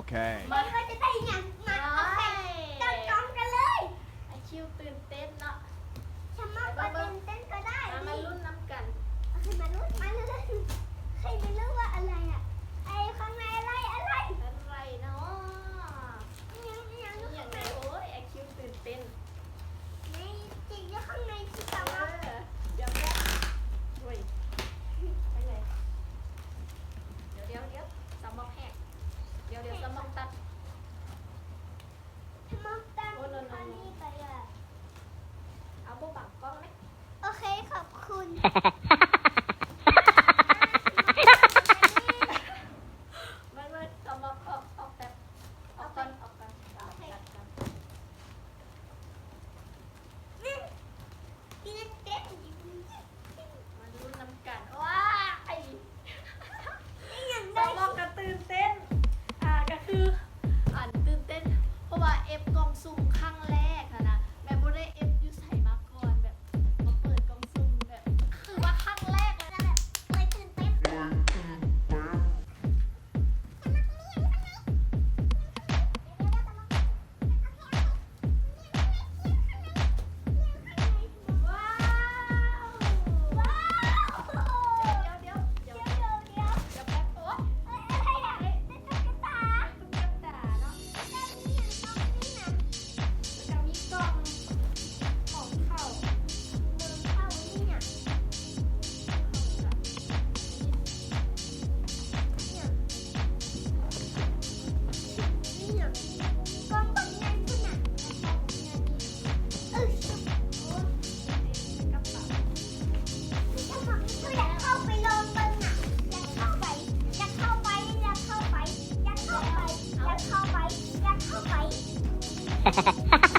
เคมันก็จะได้อย่างมาโอเคตั้งกล้องกันเลย ไอคิวตื่นเต้นเนาะ ฉันมากกว่าตื่นเต้นก็ได้ มาลุ้นน้ำกัน มาลุ้นมาเลยใครไม่รู้ว่าอะไรอ่ะไอ้ข้างในอะไรอะไร อะไรเนาะ ยัง นี่อย่างไรโอ้ยไอคิวตื่นเต้น ในจริงอยู่ข้างในที่ เอ ตาว่า อเดี๋ยวแป๊บเว้ยไปเลยเดี๋ยวสมองแหกเดี๋ยวสมองตัด ทำไมตั้งอันนี้ไปอ่ะ เอาโบบังกล้องไหม โอเคขอบคุณ ไม่สมองออกแบบออกกันตัดกัน ตื่นเต้น มาลุ้นน้ำกันว้าไอ อย่าง ส ได้ มองก็ตื่นเต้นก็คือตื่นเต้นเพราะว่าเอฟกล่องซุ่มครั้งแรกอะนะแม่โบได้เอฟยูใส่มาก่อนแบบมาเปิดกล่องซุ่มแบบคือว่าครั้งแรกเลย จะแบบเลยตื่นเต้น ว้าว ว้าว เดี๋ยว เดี๋ยว แป๊บโอ๊ย อะไรอ่ะเป็นตุ๊กตา ตุ๊กตาเนาะ แล้วมีอย่างตรงนี้นะ แล้วก็มีกล่องของเข้า เดินเข้านี่เนี่ยนี่เนี่ยกล้องบนนั้นคุณน่ะชุบ กระเป๋า จะบอกคืออยากเข้าไปลองมันน่ะอยากเข้าไปอยากเข้าไปอยากเข้าไปอยากเข้าไปอยากเข้าไปอยากเข้าไป